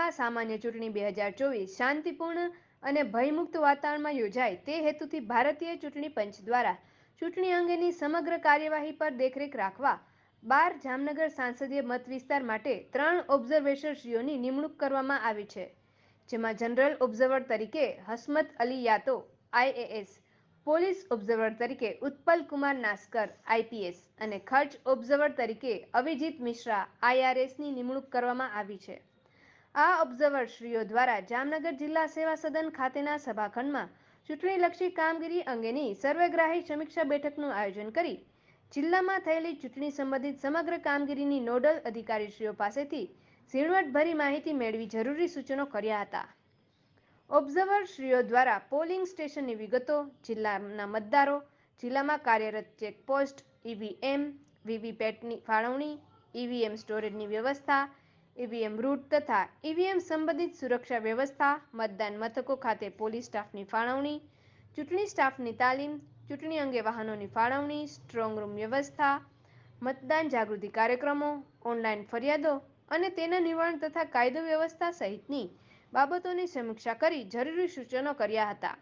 વિધાનસભા સામાન્ય ચૂંટણી 2024 શાંતિપૂર્ણ અને ભયમુક્ત વાતાવરણમાં યોજાય તે હેતુથી ભારતીય ચૂંટણી પંચ દ્વારા ચૂંટણી અંગેની સમગ્ર કાર્યવાહી પર દેખરેખ રાખવા 12 જામનગર સંસદીય મત વિસ્તાર માટે 3 ઓબ્ઝર્વરશ્રીઓની નિમણૂક કરવામાં આવી છે, જેમાં જનરલ ઓબ્ઝર્વર તરીકે Hasmat Ali યાતો IAS, police observer તરીકે ઉત્પલ કુમાર નાસ્કર IPS અને ખર્ચ ઓબ્ઝર્વર તરીકે અવિજીત મિશ્રા IRSની નિમણૂક કરવામાં આવી છે। આ ઓબ્ઝર્વરશ્રીઓ દ્વારા જામનગર જિલ્લા સેવા સદન ખાતેના સભાખંડમાં ચૂંટણીલક્ષી કામગીરી અંગેની સર્વગ્રાહી સમીક્ષા બેઠકનું આયોજન કરી જિલ્લામાં થયેલી ચૂંટણી સંબંધિત સમગ્ર કામગીરીની નોડલ અધિકારીશ્રીઓ પાસેથી ઝીણવટભરી માહિતી મેળવી જરૂરી સૂચનો કર્યા હતા। ઓબ્ઝર્વરશ્રીઓ દ્વારા પોલિંગ સ્ટેશનની વિગતો, જિલ્લાના મતદારો, જિલ્લામાં કાર્યરત ચેકપોસ્ટ, EVM, વીવીપેટની ફાળવણી, EVM સ્ટોરેજની વ્યવસ્થા, EVM રૂટ તથા EVM સંબંધિત સુરક્ષા વ્યવસ્થા, મતદાન મથકો ખાતે પોલીસ સ્ટાફની ફાળવણી, ચૂંટણી સ્ટાફની તાલીમ, ચૂંટણી અંગે વાહનોની ફાળવણી, સ્ટ્રોંગ રૂમ વ્યવસ્થા, મતદાન જાગૃતિ કાર્યક્રમો, ઓનલાઈન ફરિયાદો અને તેના નિવારણ તથા કાયદો વ્યવસ્થા સહિતની બાબતોની સમીક્ષા કરી જરૂરી સૂચનો કર્યા હતા।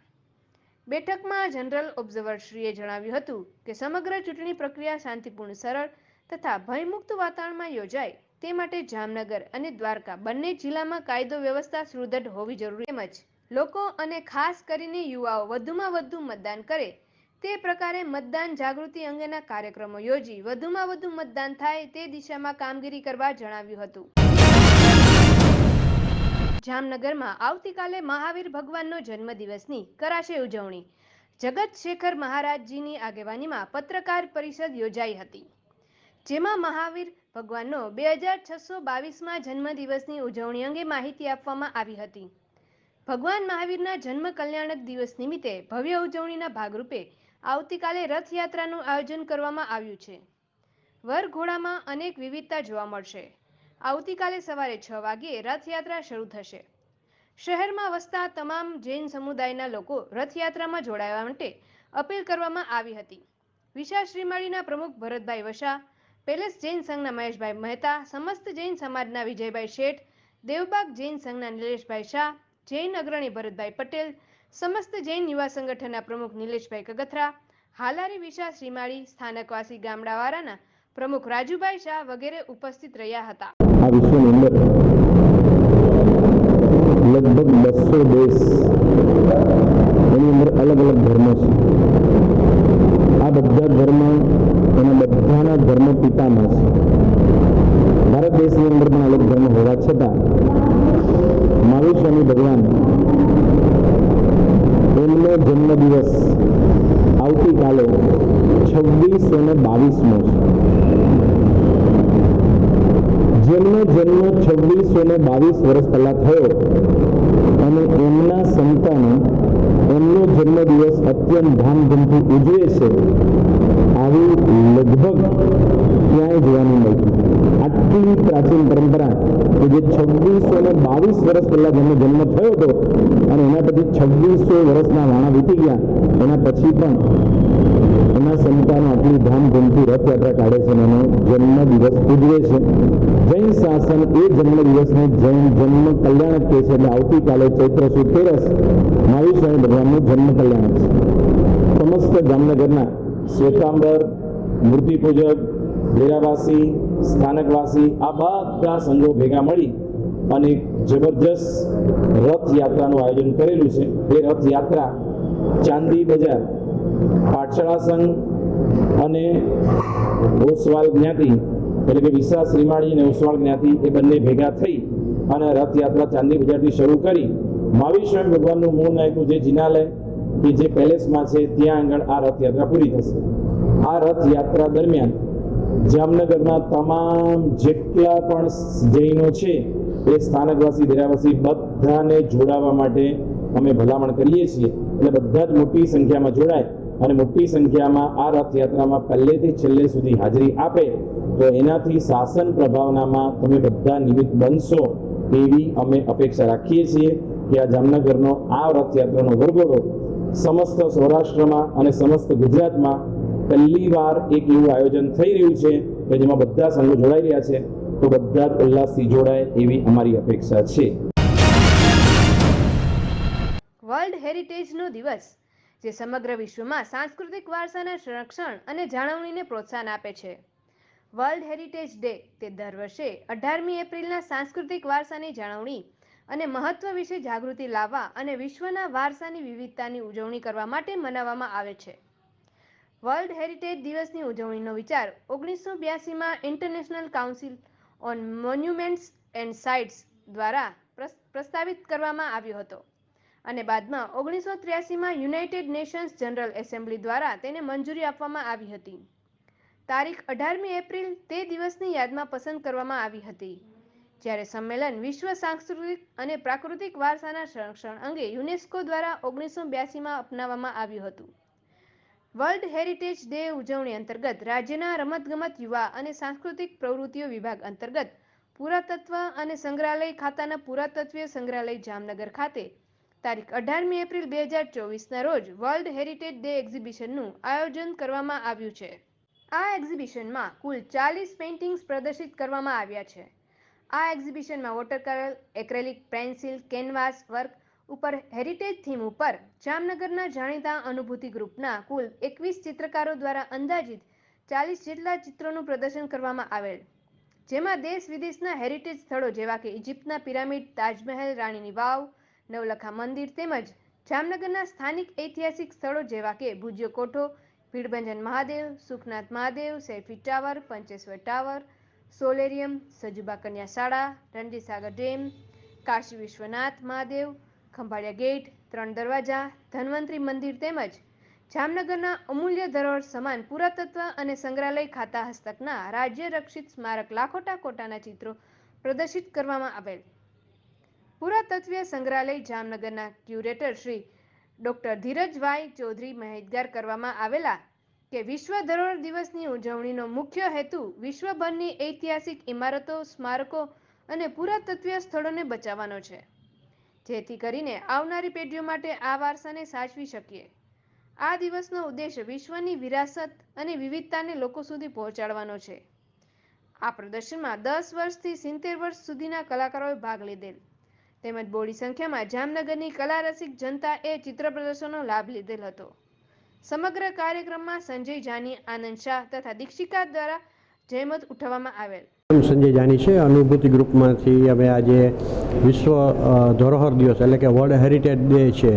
બેઠકમાં જનરલ ઓબ્ઝર્વરશ્રીએ જણાવ્યું હતું કે સમગ્ર ચૂંટણી પ્રક્રિયા શાંતિપૂર્ણ, સરળ તથા ભયમુક્ત વાતાવરણમાં યોજાય તે માટે જામનગર અને દ્વારકા બંને જિલ્લામાં કાયદો વ્યવસ્થા સુદૃઢ હોવી જરૂરી તેમજ લોકો અને ખાસ કરીને યુવાઓ વધુમાં વધુ મતદાન કરે તે પ્રકારે મતદાન જાગૃતિ અંગેના કાર્યક્રમો યોજી વધુમાં વધુ મતદાન થાય તે દિશામાં કામગીરી કરવા જણાવ્યું હતું। જામનગરમાં આવતીકાલે મહાવીર ભગવાનનો જન્મદિવસની કરાશે ઉજવણી। જગત શેખર મહારાજજીની આગેવાનીમાં પત્રકાર પરિષદ યોજાઈ હતી, જેમાં મહાવીર ભગવાનનો 2622માં જન્મદિવસની ઉજવણી અંગે માહિતી આપવામાં આવી હતી। ભગવાન મહાવીરના જન્મ કલ્યાણક દિવસ નિમિત્તે ભવ્ય ઉજવણીના ભાગરૂપે આવતીકાલે રથયાત્રાનું આયોજન કરવામાં આવ્યું છે। વરઘોડામાં અનેક વિવિધતા જોવા મળશે। આવતીકાલે સવારે 6 વાગ્યે રથયાત્રા શરૂ થશે। શહેરમાં વસતા તમામ જૈન સમુદાયના લોકો રથયાત્રામાં જોડાવા માટે અપીલ કરવામાં આવી હતી। વિશાળ શ્રીમાળીના પ્રમુખ ભરતભાઈ વસા, પેલેસ જૈન સંઘના મહેશભાઈ મહેતા, સમસ્ત જૈન સમાજના વિજયભાઈ શેઠ, દેવબાગ જૈન સંઘના નિલેશભાઈ શાહ, જૈન અગ્રણી ભરતભાઈ પટેલ, સમસ્ત જૈન યુવા સંગઠનના પ્રમુખ નિલેશભાઈ કગથરા, હાલારી વિશા શ્રીમાળી, સ્થાનકવાસી ગામડાવાળાના પ્રમુખ રાજુભાઈ શાહ વગેરે ઉપસ્થિત રહ્યા હતા। આ વિશ્વની અંદર લગભગ 200 દેશ, એની અંદર અલગ અલગ ધર્મો છે। આ બધા ધર્મ એના બધાના ધર્મ પિતામાં છે। ભારત દેશની અંદર પણ અલગ ધર્મ હોવા છતાં મહાવીર સ્વામી ભગવાન એમનો જન્મદિવસ આવતીકાલે 2622મો છે। જેમનો જન્મ 2622 વર્ષ પહેલા થયો અને એમના સંતાનો એમનો જન્મદિવસ અત્યંત ધામધૂમથી ઉજવે છે, આવી લગભગ ક્યાંય જોવા નહીં મળતું। આટલી પ્રાચીન પરંપરા કે જે 2622 વર્ષ પહેલા જેમનો જન્મ થયો હતો અને એના પછી 2600 વર્ષના વાણા વીતી ગયા, એના પછી પણ એના સંતાનો આટલી ધામધૂમથી રથયાત્રા કાઢે છે અને એનો જન્મદિવસ ઉજવે છે। જૈન શાસન એ જન્મદિવસને જૈન જન્મ કલ્યાણક કહે છે, એટલે આવતીકાલે ચૈત્ર સુદ 13 મહાવીર સ્વામી ભગવાનનું જન્મ કલ્યાણક છે। સમસ્ત જામનગરના શ્વેતાંબર, મૂર્તિપૂજક, ડેરાવાસી, સ્થાનકવાસી આ બધા સંઘો ભેગા મળી અને જબરજસ્ત રથયાત્રાનું આયોજન કરેલું છે। એ રથયાત્રા ચાંદી બજાર, પાઠશાળા સંઘ અને ઓસવાલ જ્ઞાતિ એટલે કે વિશા શ્રીમાળી અને ઓસવાળ જ્ઞાતિ એ બંને ભેગા થઈ અને રથયાત્રા ચાંદી બજારથી શરૂ કરી મહાવીર સ્વામી ભગવાનનું મૂળ નાયકનું જે જિનાલય કે જે પેલેસમાં છે ત્યાં આગળ આ રથયાત્રા પૂરી થશે। આ રથયાત્રા દરમિયાન જામનગરના તમામ જેટલા પણ જૈનો છે એ સ્થાનકવાસી, ડેરાવાસી બધાને જોડાવા માટે અમે ભલામણ કરીએ છીએ। એટલે બધા જ મોટી સંખ્યામાં જોડાય અને મોટી સંખ્યામાં આ રથયાત્રામાં પહેલેથી છેલ્લે સુધી હાજરી આપે તો એનાથી શાસન પ્રભાવનામાં તમે બધા નિમિત્ત બનશો એવી અમે અપેક્ષા રાખીએ છીએ કે આ જામનગરનો આ રથયાત્રાનો વરઘોડો સમસ્ત સૌરાષ્ટ્રમાં અને સમસ્ત ગુજરાતમાં પહેલી વાર એક એવું આયોજન થઈ રહ્યું છે કે જેમાં બધા સંઘો જોડાઈ રહ્યા છે, તો બધા જ ઉલ્લાસથી જોડાય એવી અમારી અપેક્ષા છે। વર્લ્ડ હેરિટેજનો દિવસ, જે સમગ્ર વિશ્વમાં સાંસ્કૃતિક વારસાના સંરક્ષણ અને જાળવણીને પ્રોત્સાહન આપે છે. વર્લ્ડ હેરિટેજ ડે તે દર વર્ષે 18મી એપ્રિલના સાંસ્કૃતિક વારસાની જાળવણી અને મહત્વ વિશે જાગૃતિ લાવવા અને વિશ્વના વારસાની વિવિધતાની ઉજવણી કરવા માટે મનાવવામાં આવે છે. વર્લ્ડ હેરિટેજ દિવસની ઉજવણીનો વિચાર 1982માં International Council on Monuments and Sites દ્વારા પ્રસ્તાવિત કરવામાં આવ્યો હતો અને બાદમાં 1983માં યુનાઇટેડ નેશન્સ જનરલ એસેમ્બલી દ્વારા તેને મંજૂરી આપવામાં આવી હતી. તારીખ 18મી એપ્રિલ તે દિવસની યાદમાં પસંદ કરવામાં આવી હતી, જ્યારે સંમેલન વિશ્વ સાંસ્કૃતિક અને પ્રાકૃતિક વારસાના સંરક્ષણ અંગે યુનેસ્કો દ્વારા 1982માં અપનાવવામાં આવ્યું હતું. વર્લ્ડ હેરિટેજ ડે ઉજવણી અંતર્ગત રાજ્યના રમતગમત, યુવા અને સાંસ્કૃતિક પ્રવૃત્તિઓ વિભાગ અંતર્ગત પુરાતત્વ અને સંગ્રહાલય ખાતાના પુરાતત્વીય સંગ્રહાલય જામનગર ખાતે તારીખ 18મી એપ્રિલ 2024ના રોજ વર્લ્ડ હેરિટેજ ડે એક્ઝિબિશનનું આયોજન કરવામાં આવ્યું છે. આ એક્ઝિબિશનમાં કુલ 40 પેઇન્ટિંગ્સ પ્રદર્શિત કરવામાં આવ્યા છે. આ એક્ઝિબિશનમાં water colour, acrylic, pencil, canvas work ઉપર હેરિટેજ થીમ ઉપર જામનગરના જાણીતા અનુભૂતિ ગ્રુપના કુલ 21 ચિત્રકારો દ્વારા અંદાજિત 40 જેટલા ચિત્રોનું પ્રદર્શન કરવામાં આવેલ, જેમાં દેશ વિદેશના હેરિટેજ સ્થળો જેવા કે ઇજિપ્તના પિરામિડ, તાજમહેલ, રાણીની વાવ, નવલખા મંદિર તેમજ જામનગરના સ્થાનિક ઐતિહાસિક સ્થળો જેવા કે Bhujiyo Kotho, Bhidbhanjan Mahadev, Sukhnath Mahadev, selfie tower, Pancheshwar tower, solarium, Sajuba Kanya Shala, Ranjitsagar dam, Kashi Vishwanath Mahadev, Khambhalia gate, 3 દરવાજા, ધન્વંતરી મંદિર તેમજ જામનગરના અમૂલ્ય ધરોહર સમાન પુરાતત્વ અને સંગ્રહાલય ખાતા હસ્તકના રાજ્ય રક્ષિત સ્મારક લાખોટા કોટાના ચિત્રો પ્રદર્શિત કરવામાં આવેલ. પુરાતત્વીય સંગ્રહાલય જામનગરના ક્યુરેટર શ્રી ડોક્ટર ધીરજભાઈ ચૌધરી માહિતગાર કરવામાં આવેલા કે વિશ્વ ધરોહર દિવસની ઉજવણીનો મુખ્ય હેતુ વિશ્વભરની ઐતિહાસિક ઇમારતો, સ્મારકો અને પુરાતત્વીય સ્થળોને બચાવવાનો છે, જેથી કરીને આવનારી પેઢીઓ માટે આ વારસાને સાચવી શકીએ. આ દિવસનો ઉદ્દેશ વિશ્વની વિરાસત અને વિવિધતાને લોકો સુધી પહોંચાડવાનો છે. આ પ્રદર્શનમાં 10 વર્ષથી 70 વર્ષ સુધીના કલાકારોએ ભાગ લીધેલ તેમજ બોડી સંખ્યામાં જામનગરની કલા રસિક જનતાએ ચિત્ર પ્રદર્શનનો લાભ લીધેલ હતો. સમગ્ર કાર્યક્રમમાં સંજય જાની, આનંદ શાહ તથા દીક્ષિકા દ્વારા જહેમત ઉઠાવવામાં આવેલ. સંજય જાની છે. અનુભૂતિ ગ્રુપમાંથી અમે આજે વિશ્વ ધરોહર દિવસ એટલે કે વર્લ્ડ હેરિટેજ ડે છે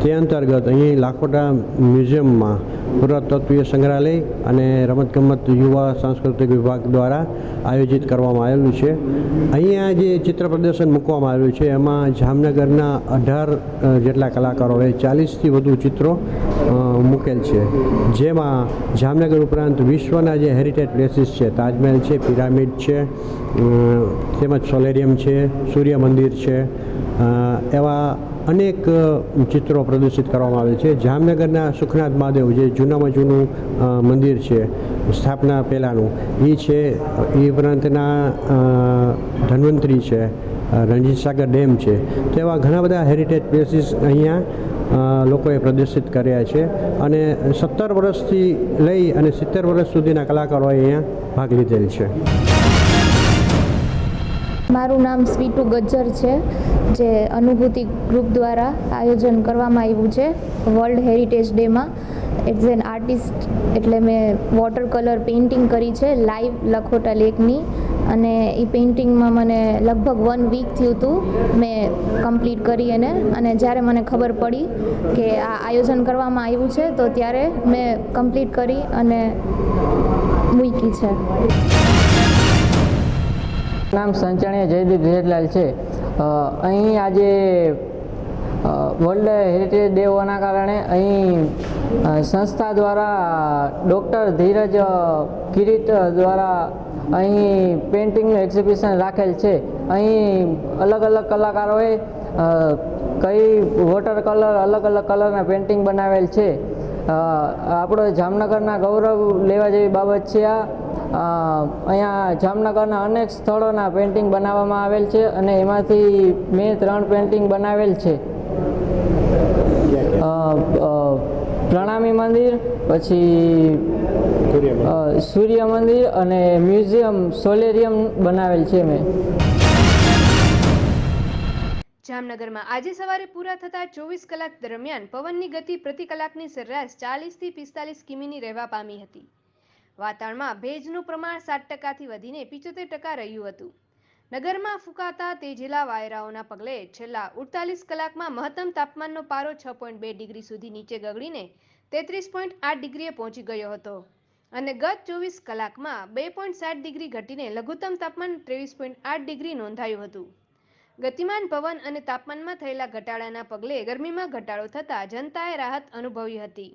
તે અંતર્ગત અહીં લાખોટા મ્યુઝિયમમાં પુરાતત્વીય સંગ્રહાલય અને રમતગમત, યુવા સાંસ્કૃતિક વિભાગ દ્વારા આયોજિત કરવામાં આવેલું છે. અહીંયા જે ચિત્ર પ્રદર્શન મૂકવામાં આવ્યું છે એમાં જામનગરના 18 જેટલા કલાકારોએ 40થી વધુ ચિત્રો મૂકેલ છે, જેમાં જામનગર ઉપરાંત વિશ્વના જે હેરિટેજ પ્લેસીસ છે, તાજમહેલ છે, પિરામિડ છે, તેમજ સોલેરિયમ છે, સૂર્ય મંદિર છે, એવા અનેક ચિત્રો પ્રદર્શિત કરવામાં આવે છે. જામનગરના સુખનાથ મહાદેવ જે જૂનામાં જૂનું મંદિર છે, સ્થાપના પહેલાંનું એ છે, એ ઉપરાંતના ધન્વંતરી છે, રણજીતસાગર ડેમ છે, તો એવા ઘણા બધા હેરિટેજ પ્લેસીસ અહીંયા લોકોએ પ્રદર્શિત કર્યા છે અને 17 વર્ષથી લઈ અને 70 વર્ષ સુધીના કલાકારોએ અહીંયા ભાગ લીધેલ છે. મારું નામ સ્વીટુ ગજ્જર છે, જે અનુભૂતિ ગ્રુપ દ્વારા આયોજન કરવામાં આવ્યું છે વર્લ્ડ હેરિટેજ ડેમાં. એઝ એન આર્ટિસ્ટ એટલે મેં વોટર કલર પેઇન્ટિંગ કરી છે લાઈવ લખોટા લેકની, અને એ પેઇન્ટિંગમાં મને લગભગ 1 વીક થયું હતું મેં કમ્પ્લીટ કરી અને જ્યારે મને ખબર પડી કે આ આયોજન કરવામાં આવ્યું છે તો ત્યારે મેં કમ્પ્લીટ કરી અને મૂકી છે. નામ સંચાણીયા જયદીપ ઝેરલાલ છે. અહીં આજે વર્લ્ડ હેરિટેજ ડે હોવાના કારણે અહીં સંસ્થા દ્વારા ડૉક્ટર ધીરજ કિરીટ દ્વારા અહીં પેઇન્ટિંગનું એક્ઝિબિશન રાખેલ છે. અહીં અલગ અલગ કલાકારોએ કઈ વોટર કલર અલગ અલગ કલરના પેઇન્ટિંગ બનાવેલ છે. આપણો જામનગરના ગૌરવ લેવા જેવી બાબત છે આ. અહીંયા જામનગરના અનેક સ્થળોના પેઇન્ટિંગ બનાવવામાં આવેલ છે અને એમાંથી મેં 3 પેઇન્ટિંગ બનાવેલ છે. પ્રણામી મંદિર, પછી સૂર્ય મંદિર અને મ્યુઝિયમ સોલેરિયમ બનાવેલ છે મેં. જામનગરમાં આજે સવારે પૂરા થતા 24 કલાક દરમિયાન પવનની ગતિ પ્રતિ કલાકની સરેરાશ 40 થી 45 કિમીની રહેવા પામી હતી. વાતાવરણમાં ભેજનું પ્રમાણ 7% વધીને 75% રહ્યું હતું. નગરમાં ફૂંકાતા તેજેલા વાયરાઓના પગલે છેલ્લા 48 કલાકમાં મહત્તમ તાપમાનનો પારો 6.2 ડિગ્રી સુધી નીચે ગગડીને 33.8 ડિગ્રીએ પહોંચી ગયો હતો અને ગત 24 કલાકમાં 2.7 ડિગ્રી ઘટીને લઘુત્તમ તાપમાન 23.8 ડિગ્રી નોંધાયું હતું. ગતિમાન પવન અને તાપમાનમાં થયેલા ઘટાડાના પગલે ગરમીમાં ઘટાડો થતાં જનતાએ રાહત અનુભવી હતી.